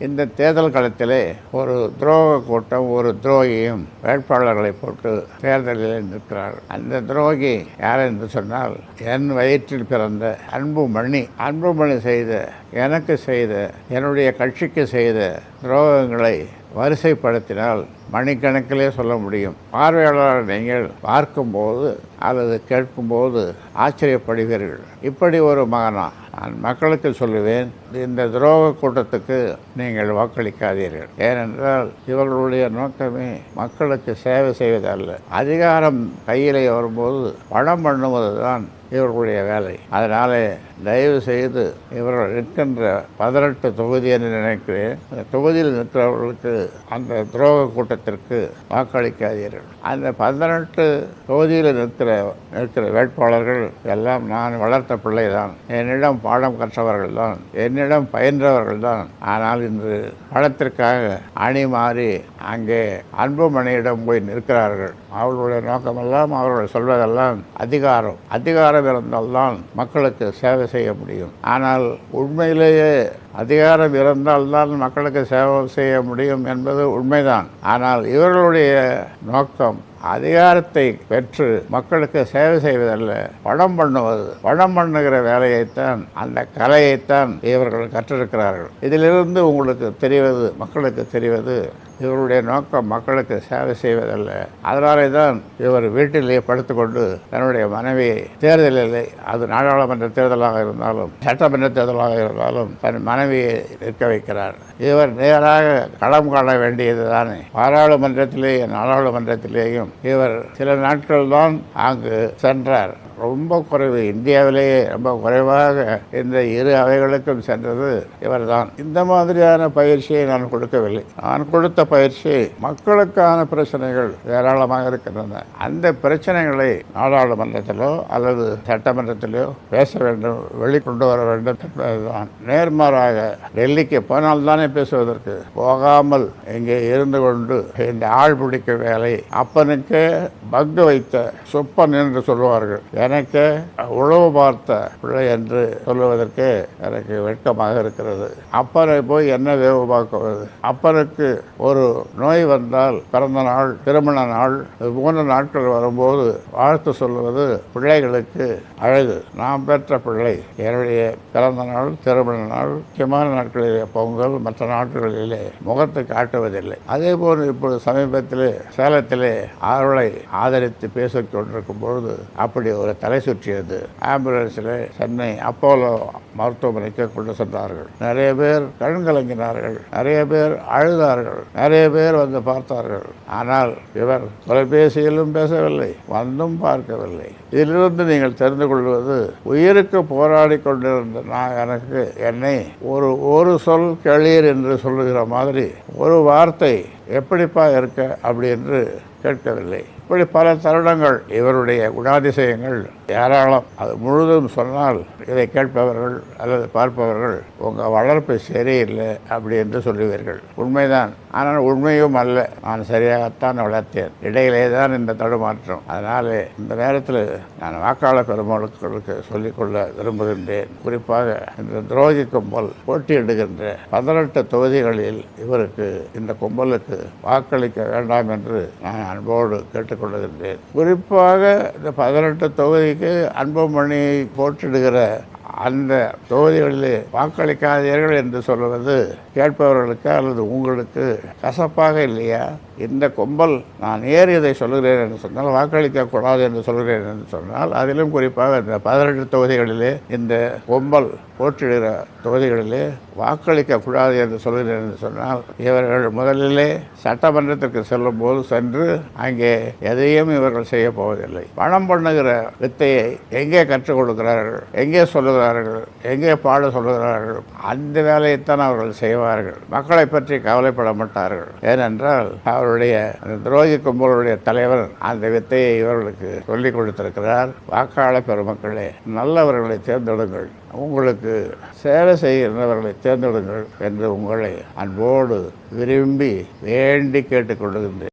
இந்த தேர்தல் களத்திலே ஒரு துரோக கூட்டம் ஒரு துரோகியும் வேட்பாளர்களை போட்டு தேர்தலில் நிற்கிறார்கள். அந்த துரோகி யார் என்று சொன்னால், என் வயிற்றில் பிறந்த அன்புமணி செய்த, எனக்கு செய்த, என்னுடைய கட்சிக்கு செய்த துரோகங்களை வரிசைப்படுத்தினால் மணிக்கணக்கிலே சொல்ல முடியும். பார்வையாளர் நீங்கள் பார்க்கும்போது அல்லது கேட்கும்போது ஆச்சரியப்படுவீர்கள். இப்படி ஒரு மகனா? நான் மக்களுக்கு சொல்லுவேன், இந்த துரோக கூட்டத்துக்கு நீங்கள் வாக்களிக்காதீர்கள். ஏனென்றால் இவர்களுடைய நோக்கமே மக்களுக்கு சேவை செய்வதல்ல. அதிகாரம் கையிலே வரும்போது பணம் பண்ணுவது தான் இவர்களுடைய வேலை. அதனாலே தயவு செய்து இவர்கள் நிற்கின்ற 18 தொகுதி என்று நினைக்கிறேன், அந்த தொகுதியில் நிற்கிறவர்களுக்கு அந்த துரோக கூட்டத்திற்கு வாக்களிக்காதீர்கள். அந்த 18 தொகுதியில் நிற்கிற வேட்பாளர்கள் எல்லாம் நான் வளர்த்த பிள்ளை தான், என்னிடம் பாடம் கற்றவர்கள் தான், என்னிடம் பயின்றவர்கள் தான். ஆனால் இன்று பணத்திற்காக அணி மாறி அங்கே அன்புமணியிடம் போய் நிற்கிறார்கள். அவர்களுடைய நோக்கமெல்லாம், அவர்கள் சொல்வதெல்லாம் அதிகாரம் இருந்தால்தான் மக்களுக்கு சேவை செய்ய முடியும். ஆனால் உண்மையிலேயே அதிகாரம் இருந்தால்தான் மக்களுக்கு சேவை செய்ய முடியும் என்பது உண்மைதான். ஆனால் இவர்களுடைய நோக்கம் அதிகாரத்தை பெற்று மக்களுக்கு சேவை செய்வதல்ல, பணம் பண்ணுகிற வேலையைத்தான், அந்த கலையைத்தான் இவர்கள் கற்றிருக்கிறார்கள். இதிலிருந்து மக்களுக்கு தெரிவது இவருடைய நோக்கம் மக்களுக்கு சேவை செய்வதல்ல. அதனாலே தான் இவர் வீட்டிலேயே படுத்துக்கொண்டு தன்னுடைய மனைவியை தேர்தலில், அது நாடாளுமன்ற தேர்தலாக இருந்தாலும் சட்டமன்ற தேர்தலாக இருந்தாலும் தன் மனைவியை நிற்க வைக்கிறார். இவர் நேராக களம் காண வேண்டியது தானே. பாராளுமன்றத்திலேயும் நாடாளுமன்றத்திலேயும் இவர் சில நாட்கள் தான் அங்கு சென்றார். ரொம்ப குறைவு, இந்தியாவிலேயே ரொம்ப குறைவாக இந்த இரு அவைகளுக்கும் சென்றது இவர்தான். இந்த மாதிரியான பயிற்சியை நான் கொடுக்கவில்லை. நான் கொடுத்த பயிற்சி மக்களுக்கான பிரச்சனைகள் ஏராளமாக இருக்கின்றன. அந்த பிரச்சனைகளை நாடாளுமன்றத்திலோ அல்லது சட்டமன்றத்திலோ பேச வேண்டும், வெளிக்கொண்டு வர வேண்டும் என்பதுதான். நேர்மாறாக டெல்லிக்கு போனால்தானே பேசுவதற்கு, போகாமல் இங்கே இருந்து கொண்டு இந்த ஆள் பிடிக்க வேலை, அப்பனுக்கு பங்கு வைத்த சொப்பன் என்று சொல்லுவார்கள். எனக்கு உழவு பார்த்த பிள்ளை என்று சொல்லுவதற்கு எனக்கு வெட்கமாக இருக்கிறது. அப்பனை போய் என்ன வேவு பார்க்குவது? அப்பனுக்கு ஒரு நோய் வந்தால், பிறந்த நாள், திருமண நாள், இது போன்ற நாட்கள் வரும்போது வாழ்த்து சொல்லுவது பிள்ளைகளுக்கு அழகு. நாம் பெற்ற பிள்ளை, என்னுடைய பிறந்த நாள், திருமண நாள், முக்கியமான நாட்களிலே, பொங்கல், மற்ற நாட்களிலே முகத்தை காட்டுவதில்லை. அதே போல் இப்பொழுது சமீபத்திலே சேலத்திலே அவர்களை ஆதரித்து பேசிக் கொண்டிருக்கும் பொழுது அப்படி ஒரு தலை சுற்றியது. ஆம்புலன்ஸில் சென்னை அப்போலோ மருத்துவமனைக்கு கொண்டு சென்றார்கள். நிறைய பேர் கண்கலங்கினார்கள், நிறைய பேர் அழுதார்கள், நிறைய பேர் வந்து பார்த்தார்கள். ஆனால் இவர் தொலைபேசியிலும் பேசவில்லை, வந்தும் பார்க்கவில்லை. இதிலிருந்து நீங்கள் தெரிந்து கொள்வது, உயிருக்கு போராடி கொண்டிருந்த என்னை ஒரு சொல் கேளீர் என்று சொல்லுகிற மாதிரி ஒரு வார்த்தை எப்படிப்பா இருக்க அப்படி என்று கேட்கவில்லை. இப்படி பல தருணங்கள் இவருடைய குணாதிசயங்கள் ஏராளம். அது முழுதும் சொன்னால் இதை கேட்பவர்கள் அல்லது பார்ப்பவர்கள் உங்கள் வளர்ப்பு சரியில்லை அப்படி என்று சொல்லுவீர்கள். உண்மைதான். ஆனால் உண்மையும் அல்ல. நான் சரியாகத்தான் வளர்த்தேன். இடையிலே தான் இந்த தடுமாற்றம். அதனால் இந்த நேரத்தில் நான் வாக்காளர் பெருமக்களுக்கு சொல்லிக்கொள்ள விரும்புகின்றேன். குறிப்பாக இந்த துரோகி கும்பல் போட்டியிடுகின்ற 18 தொகுதிகளில் இவருக்கு, இந்த கும்பலுக்கு வாக்களிக்க வேண்டாம் என்று நான் அன்போடு கேட்டுக்கொள்ளுகின்றேன். குறிப்பாக இந்த 18 தொகுதிக்கு அன்புமணி போட்டியிடுகிற அந்த தொகுதிகளிலே வாக்களிக்காதீர்கள் என்று சொல்வது கேட்பவர்களுக்கு அல்லது உங்களுக்கு கசப்பாக இல்லையா? இந்த கும்பல், நான் இதை சொல்லுகிறேன் என்று சொன்னால், வாக்களிக்கக்கூடாது என்று சொல்கிறேன் என்று சொன்னால், அதிலும் குறிப்பாக இந்த 18 தொகுதிகளிலே இந்த கும்பல் போட்டியிடுகிற தொகுதிகளிலே வாக்களிக்கக்கூடாது என்று சொல்கிறேன் என்று சொன்னால், இவர்கள் முதலிலே சட்டமன்றத்திற்கு செல்லும் போது சென்று அங்கே எதையும் இவர்கள் செய்ய போவதில்லை. பணம் பண்ணுகிற வித்தையை எங்கே கற்றுக் கொடுக்கிறார்கள், எங்கே சொல்லுகிறார்கள், எங்கே பாட சொல்லுகிறார்கள், அந்த வேலையைத்தான் அவர்கள் செய்வார்கள். மக்களை பற்றி கவலைப்பட மாட்டார்கள். ஏனென்றால் அவருடைய அந்த துரோகி கும்பலுடைய தலைவர் அந்த வித்தையை இவர்களுக்கு சொல்லிக் கொடுத்திருக்கிறார். வாக்காளர் பெருமக்களே, நல்லவர்களை தேர்ந்தெடுங்கள், உங்களுக்கு சேவை செய்கின்றவர்களை தேர்ந்தெடுங்கள் என்று உங்களை அன்போடு விரும்பி வேண்டி கேட்டுக்கொள்கின்றேன்.